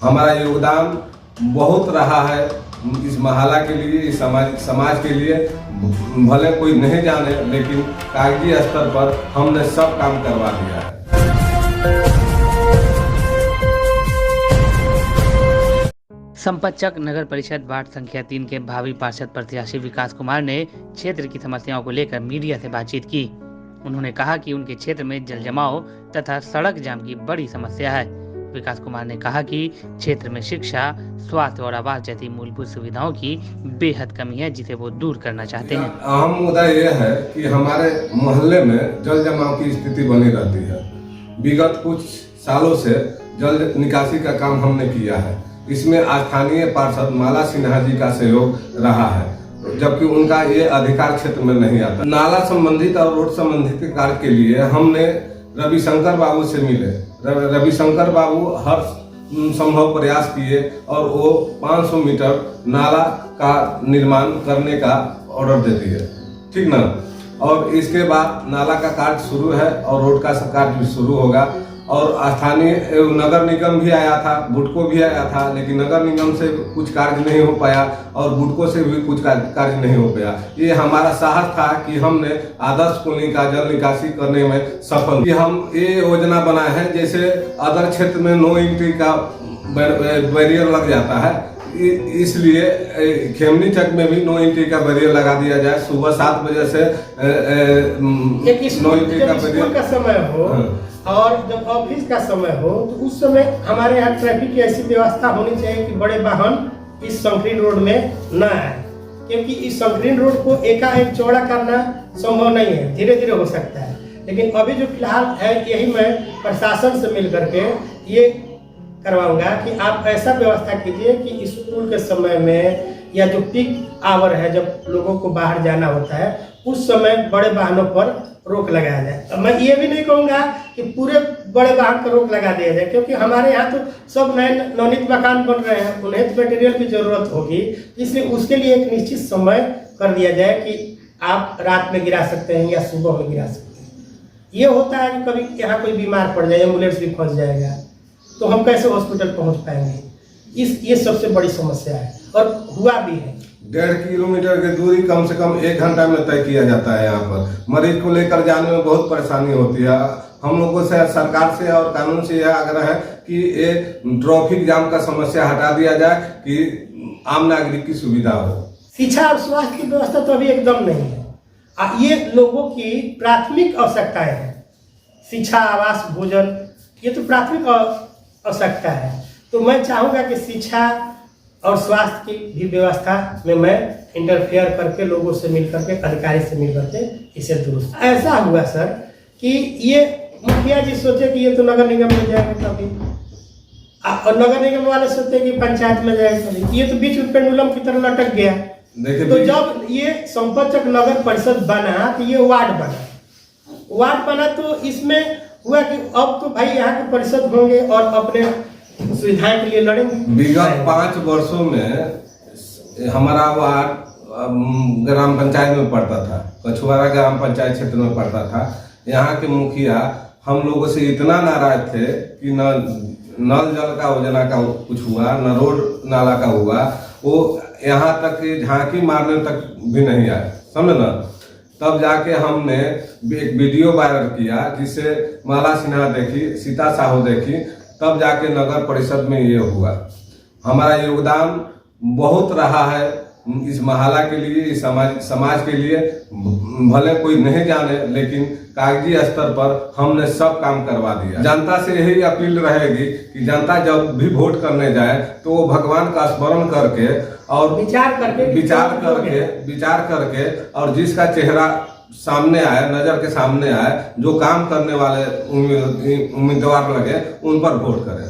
हमारा योगदान बहुत रहा है इस मोहल्ला के लिए, इस समाज के लिए। भले कोई नहीं जाने, लेकिन कागजी स्तर पर हमने सब काम करवा दिया है। संपतचक नगर परिषद वार्ड संख्या 3 के भावी पार्षद प्रत्याशी विकास कुमार ने क्षेत्र की समस्याओं को लेकर मीडिया से बातचीत की। उन्होंने कहा कि उनके क्षेत्र में जल जमाव तथा सड़क जाम की बड़ी समस्या है। विकास कुमार ने कहा कि क्षेत्र में शिक्षा, स्वास्थ्य और आवास जैसी मूलभूत सुविधाओं की बेहद कमी है, जिसे वो दूर करना चाहते हैं। अहम मुद्दा यह है कि हमारे मोहल्ले में जल जमाव की स्थिति बनी रहती है। विगत कुछ सालों से जल निकासी का काम हमने किया है। इसमें स्थानीय पार्षद माला सिन्हा जी का सहयोग रहा है, जबकि उनका ये अधिकार क्षेत्र में नहीं आता। नाला संबंधित और रोड संबंधित कार्य के लिए हमने रविशंकर बाबू से मिले। रविशंकर बाबू हर संभव प्रयास किए और वो 500 मीटर नाला का निर्माण करने का ऑर्डर दे दिए, ठीक ना। और इसके बाद नाला का कार्य शुरू है और रोड का कार्य भी शुरू होगा। और स्थानीय नगर निगम भी आया था, बुडको भी आया था, लेकिन नगर निगम से कुछ कार्य नहीं हो पाया और बुडको से भी कुछ कार्य नहीं हो पाया। ये हमारा साहस था कि हमने आदर्श कॉलोनी का जल निकासी करने में सफल कि हम ये योजना बनाए हैं। जैसे अदर क्षेत्र में नो एंट्री का बैरियर लग जाता है, इसलिए खेमनी चक में भी नो एंट्री का बैरियर लगा दिया जाए। सुबह 7 बजे से नो एंट्री का बैरियर का समय हो और जब ऑफिस का समय हो तो उस समय हमारे यहाँ ट्रैफिक की ऐसी व्यवस्था होनी चाहिए कि बड़े वाहन इस संकीर्ण रोड में न आए, क्योंकि इस संकीर्ण रोड को एकाएक चौड़ा करना संभव नहीं है, धीरे धीरे हो सकता है। लेकिन अभी जो फिलहाल है, यही मैं प्रशासन से मिल करके ये करवाऊंगा कि आप ऐसा व्यवस्था कीजिए कि स्कूल के समय में या जो पीक आवर है, जब लोगों को बाहर जाना होता है, उस समय बड़े वाहनों पर रोक लगाया जाए। मैं ये भी नहीं कहूँगा कि पूरे बड़े वाहन पर रोक लगा दिया जाए, क्योंकि हमारे यहाँ तो सब नए नवनीत मकान बन रहे हैं, उन्हें तो मटेरियल की जरूरत होगी, इसलिए उसके लिए एक निश्चित समय कर दिया जाए कि आप रात में गिरा सकते हैं या सुबह में गिरा सकते हैं। ये होता है कि कभी यहाँ कोई बीमार पड़ जाए, एम्बुलेंस भी फंस जाएगा, तो हम कैसे हॉस्पिटल पहुँच पाएंगे। ये सबसे बड़ी समस्या है और हुआ भी है। 1.5 किलोमीटर की दूरी कम से कम 1 घंटा में तय किया जाता है। यहाँ पर मरीज को लेकर जाने में बहुत परेशानी होती है। हम लोगों से, सरकार से और कानून से यह आग्रह है कि ये ट्रैफिक जाम का समस्या हटा दिया जाए कि आम नागरिक की सुविधा हो। शिक्षा और स्वास्थ्य की व्यवस्था तो अभी एकदम नहीं है। ये लोगों की प्राथमिक आवश्यकताएं हैं। शिक्षा, आवास, भोजन, ये तो प्राथमिक आवश्यकता है। तो मैं चाहूँगा कि शिक्षा और स्वास्थ्य की भी व्यवस्था में मैं इंटरफेयर करके लोगों से मिल करके, अधिकारी से मिल करके इसे दुरुस्त। ऐसा हुआ सर कि ये मुखिया जी सोचे कि ये तो नगर निगम में जाएगा कभी, और नगर निगम वाले सोचते कि पंचायत में जाएगा कभी। ये तो बीच में पेंडुलम की तरह लटक गया। तो जब ये संपतचक नगर परिषद बना तो ये वार्ड बना तो इसमें हुआ कि अब तो भाई यहाँ के परिषद होंगे और अपने सुविधाएं के लिए लड़ेंगे। विगत 5 वर्षों में हमारा वार्ड ग्राम पंचायत में पड़ता था, कछुआरा ग्राम पंचायत क्षेत्र में पड़ता था। यहाँ के मुखिया हम लोगों से इतना नाराज थे कि न नल जल का योजना का कुछ हुआ, न रोड नाला का हुआ। वो यहाँ तक कि झांकी मारने तक भी नहीं आए, समझ ना। तब जाके हमने एक वीडियो वायरल किया, जिससे माला सिन्हा देखी, सीता साहू देखी, तब जाके नगर परिषद में ये हुआ। हमारा योगदान बहुत रहा है इस मोहल्ला के लिए, इस समाज के लिए। भले कोई नहीं जाने, लेकिन कागजी स्तर पर हमने सब काम करवा दिया। जनता से यही अपील रहेगी कि जनता जब भी वोट करने जाए तो वो भगवान का स्मरण करके और विचार करके और जिसका चेहरा सामने आए, नजर के सामने आए, जो काम करने वाले उम्मीदवार लगे, उन पर वोट करें।